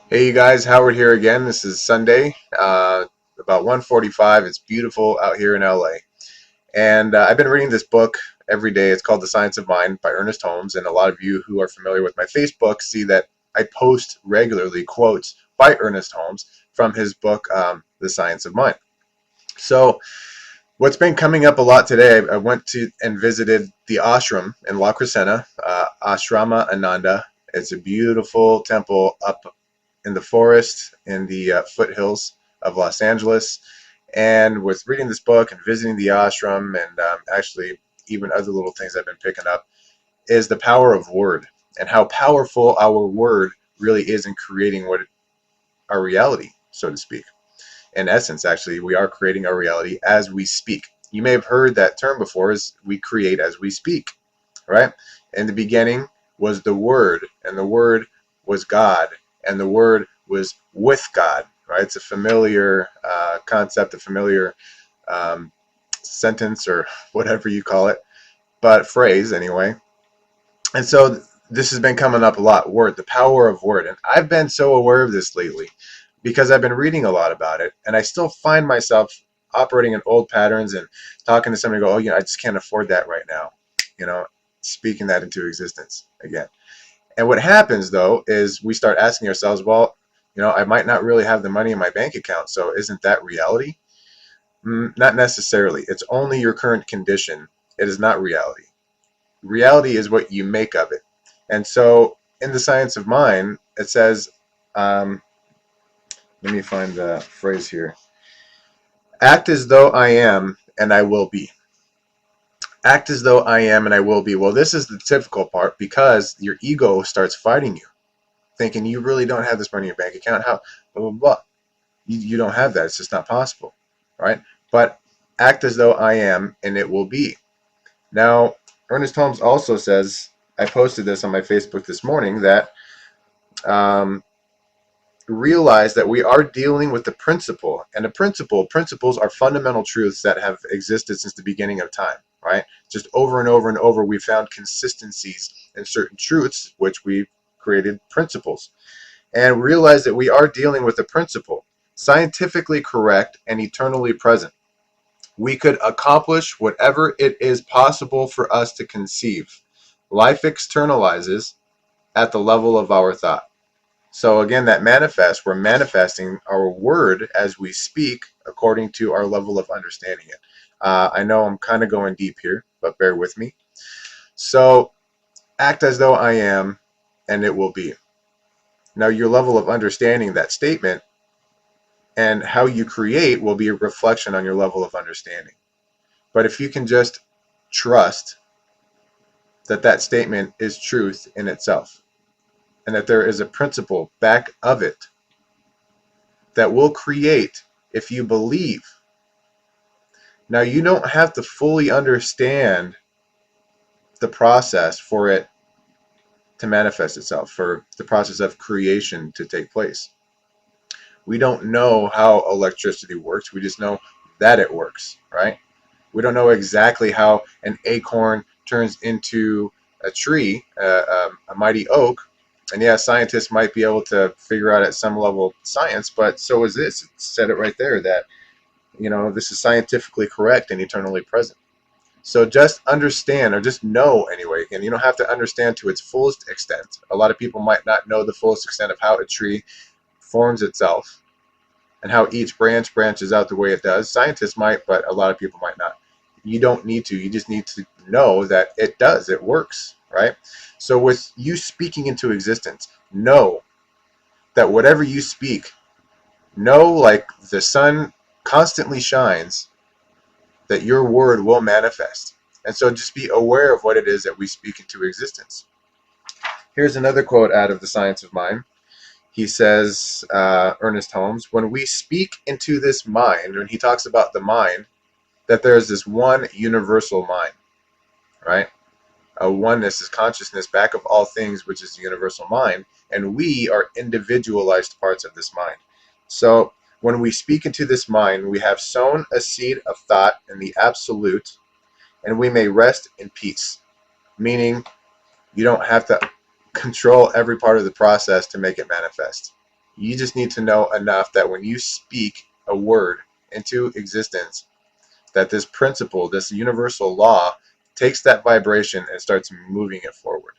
Hey you guys, Howard here again. This is Sunday, about 1:45. It's beautiful out here in LA. And I've been reading this book every day. It's called The Science of Mind by Ernest Holmes. And a lot of you who are familiar with my Facebook see that I post regularly quotes by Ernest Holmes from his book, The Science of Mind. So what's been coming up a lot today, I went to and visited the ashram in La Crescenta, Ashrama Ananda. It's a beautiful temple up in the forest in the foothills of Los Angeles. And with reading this book and visiting the ashram and actually even other little things I've been picking up is the power of word and how powerful our word really is in creating what our reality, so to speak. In essence, actually, we are creating our reality as we speak. You may have heard that term before, is we create as we speak, right? In the beginning was the Word, and the Word was God, and the Word was with God, right? It's a familiar concept, a familiar um, sentence, or whatever you call it, but phrase anyway. And so this has been coming up a lot, word, the power of word. And I've been so aware of this lately because I've been reading a lot about it, and I still find myself operating in old patterns and talking to somebody, go, oh, I just can't afford that right now, you know, speaking that into existence again. And what happens though is we start asking ourselves, well, I might not really have the money in my bank account, so isn't that reality? Not necessarily. It's only your current condition. It is not reality. Reality is what you make of it. And so in the science of mind, it says, um, let me find the phrase here. Act as though I am and I will be. Act as though I am and I will be. Well, this is the difficult part because your ego starts fighting you, thinking you really don't have this money in your bank account. How? Blah, blah, blah. You don't have that. It's just not possible, right? But act as though I am and it will be. Now, Ernest Holmes also says, I posted this on my Facebook this morning, that um, realize that we are dealing with the principle, and principles are fundamental truths that have existed since the beginning of time, right? Just over and over and over, we found consistencies in certain truths, which we've created principles. And realize that we are dealing with a principle, scientifically correct and eternally present. We could accomplish whatever it is possible for us to conceive. Life externalizes at the level of our thought. So again, that manifests, we're manifesting our word as we speak according to our level of understanding it. I know I'm kind of going deep here, but bear with me. So act as though I am, and it will be. Now, your level of understanding that statement and how you create will be a reflection on your level of understanding. But if you can just trust that that statement is truth in itself, and that there is a principle back of it that will create if you believe. Now, you don't have to fully understand the process for it to manifest itself, for the process of creation to take place. We don't know how electricity works. We just know that it works, right? We don't know exactly how an acorn turns into a tree, a mighty oak. And yeah, scientists might be able to figure out at some level science, but so is this. It said it right there that, this is scientifically correct and eternally present. So just understand, or just know anyway, and you don't have to understand to its fullest extent. A lot of people might not know the fullest extent of how a tree forms itself and how each branch branches out the way it does. Scientists might, but a lot of people might not. You don't need to. You just need to know that it does. It works, right? So with you speaking into existence, know that whatever you speak, know like the sun constantly shines, that your word will manifest. And so just be aware of what it is that we speak into existence. Here's another quote out of The Science of Mind. He says, Ernest Holmes, when we speak into this mind, when he talks about the mind, that there's this one universal mind, right? A oneness is consciousness back of all things, which is the universal mind, and we are individualized parts of this mind. So when we speak into this mind, we have sown a seed of thought in the absolute, and we may rest in peace, meaning you don't have to control every part of the process to make it manifest. You just need to know enough that when you speak a word into existence, that this principle, this universal law, takes that vibration and starts moving it forward.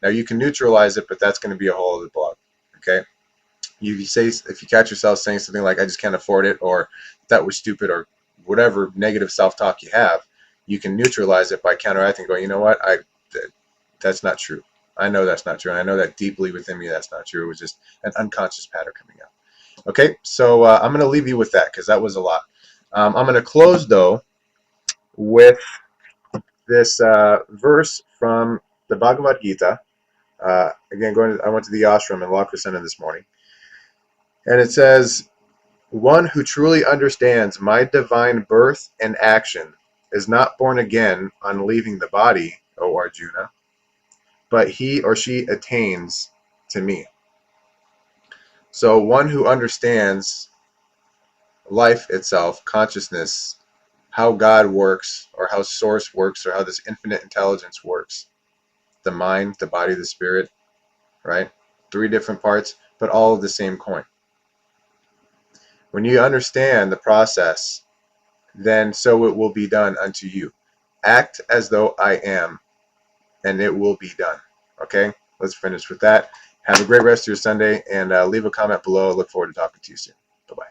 Now you can neutralize it, but that's going to be a whole other blog. Okay. If you catch yourself saying something like "I just can't afford it" or "that was stupid" or whatever negative self-talk you have, you can neutralize it by counteracting, going, you know what, that's not true. I know that's not true, and I know that deeply within me that's not true. It was just an unconscious pattern coming out. Okay, so I'm going to leave you with that because that was a lot. I'm going to close though with this verse from the Bhagavad Gita. Again, I went to the ashram in La Crescenta this morning, and it says, "One who truly understands my divine birth and action is not born again on leaving the body, O Arjuna, but he or she attains to me." So one who understands life itself, consciousness, how God works, or how Source works, or how this infinite intelligence works, the mind, the body, the spirit, right? Three different parts, but all of the same coin. When you understand the process, then so it will be done unto you. Act as though I am, and it will be done. Okay? Let's finish with that. Have a great rest of your Sunday, and leave a comment below. I look forward to talking to you soon. Bye-bye.